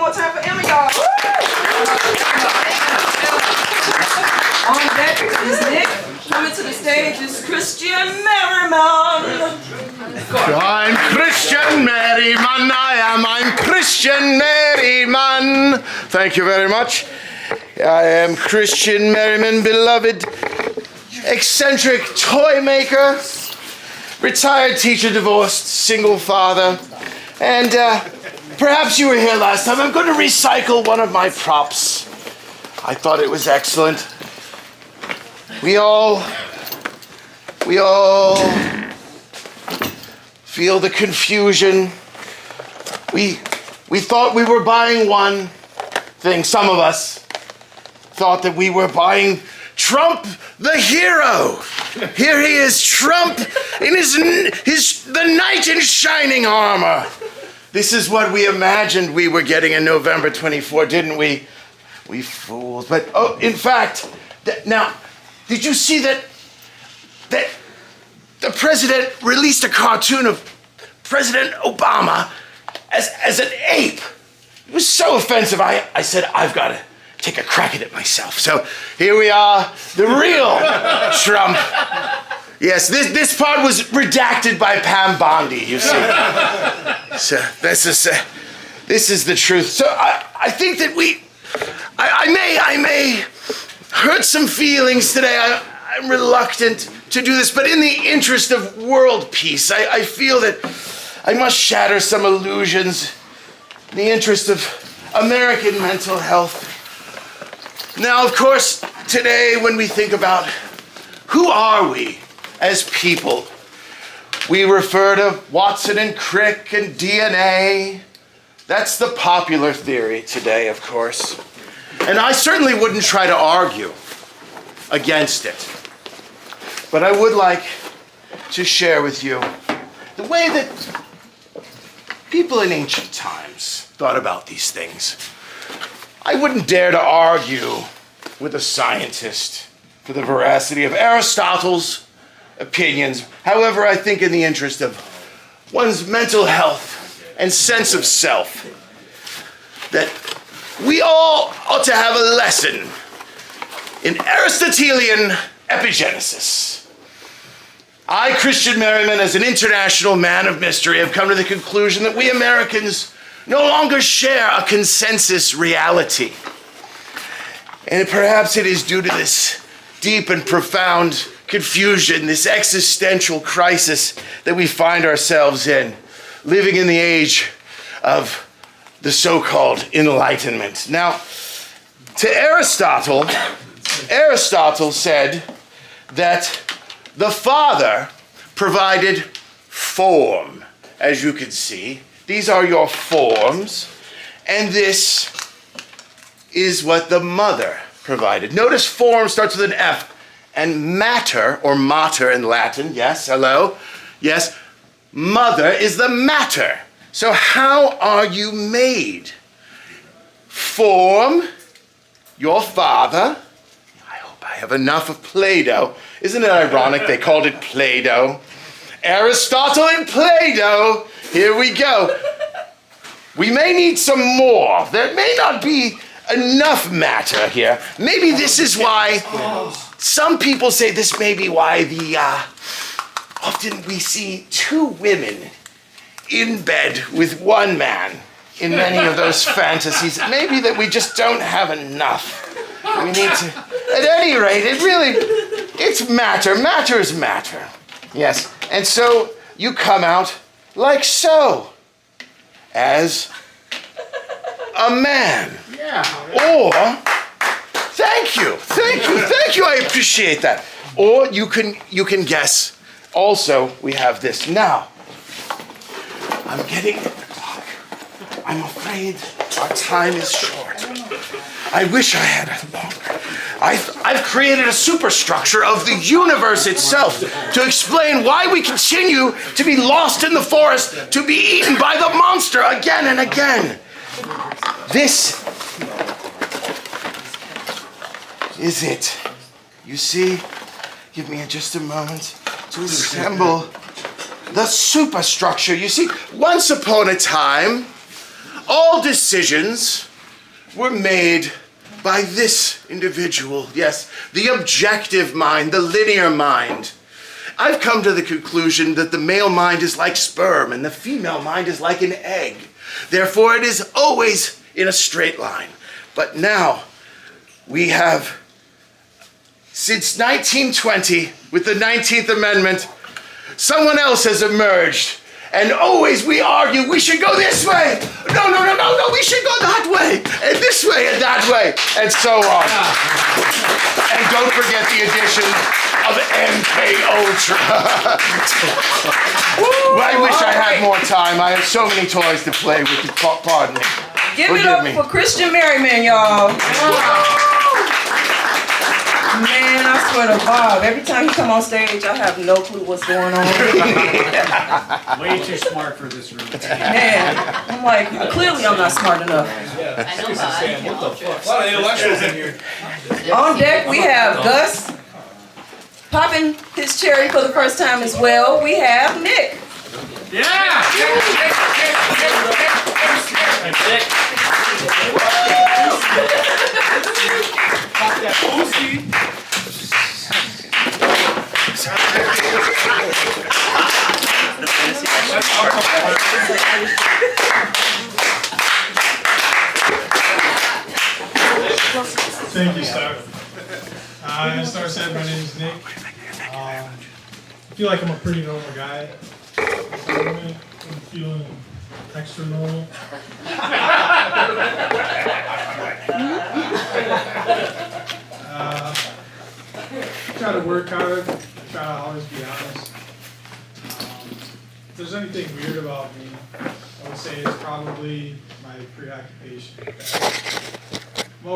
more time for Emma, y'all. On deck is Nick. Coming to the stage is Christian Merriman. I'm Christian Merriman, I'm Christian Merriman. Thank you very much. I am Christian Merriman, beloved eccentric toy maker, retired teacher, divorced, single father, and perhaps you were here last time. I'm going to recycle one of my props. I thought it was excellent. We all feel the confusion. We thought we were buying one thing. Some of us thought that we were buying Trump the hero. Here he is, Trump in the knight in shining armor. This is what we imagined we were getting in November 24, didn't we? We fools. But in fact, now, did you see that the president released a cartoon of President Obama as an ape? It was so offensive, I said, I've got to take a crack at it myself. So here we are, the real Trump. Yes, this part was redacted by Pam Bondi, you see. So this is the truth. So I think that I may hurt some feelings today. I'm reluctant to do this, but in the interest of world peace, I feel that I must shatter some illusions in the interest of American mental health. Now, of course, today when we think about who are we as people, we refer to Watson and Crick and DNA. That's the popular theory today, of course. And I certainly wouldn't try to argue against it. But I would like to share with you the way that people in ancient times thought about these things. I wouldn't dare to argue with a scientist for the veracity of Aristotle's opinions. However, I think in the interest of one's mental health and sense of self, that we all ought to have a lesson in Aristotelian Epigenesis. I, Christian Merriman, as an international man of mystery, have come to the conclusion that we Americans no longer share a consensus reality. And perhaps it is due to this deep and profound confusion, this existential crisis that we find ourselves in, living in the age of the so-called Enlightenment. Now, to Aristotle said that the Father provided form, as you can see. These are your forms, and this is what the Mother provided. Notice form starts with an F, and matter, or mater in Latin, yes, hello, yes, mother is the matter. So how are you made? Form, your father. I hope I have enough of Play-Doh. Isn't it ironic they called it Play-Doh? Aristotle and Play-Doh. Here we go. We may need some more. There may not be enough matter here. Maybe this is why some people say this may be why often we see two women in bed with one man in many of those fantasies. Maybe that we just don't have enough. We need to, at any rate, it's matter. Matter is matter. Yes. And so you come out like so, as a man. Yeah. Or, thank you, I appreciate that. Or you can guess, also, we have this. Now, I'm afraid our time is short. I wish I had it longer. I've created a superstructure of the universe itself to explain why we continue to be lost in the forest, to be eaten by the monster again and again. This is it. You see? Give me just a moment to assemble the superstructure. You see, once upon a time, all decisions were made by this individual. Yes, the objective mind, the linear mind. I've come to the conclusion that the male mind is like sperm and the female mind is like an egg. Therefore, it is always in a straight line. But now, we have, since 1920, with the 19th Amendment, someone else has emerged. And always we argue, we should go this way. No, we should go that way. And this way and that way. And so on. And don't forget the addition of MK Ultra. I wish I had more time. I have so many toys to play with. Pardon me. Give it up for Christian Merriman, y'all. Man, I swear to Bob, every time he come on stage, I have no clue what's going on. Way too smart for this room. Man, I'm like, clearly I'm not smart enough. I know, what the fuck? A lot of intellectuals in here. On deck, we have Gus, popping his cherry for the first time as well. We have Nick. Yeah! Pop that Booski. Thank you, Star. As Star said, my name is Nick. I feel like I'm a pretty normal guy. I'm feeling extra normal. Try to work hard. Try to always be honest. If there's anything weird about me, I would say it's probably my preoccupation.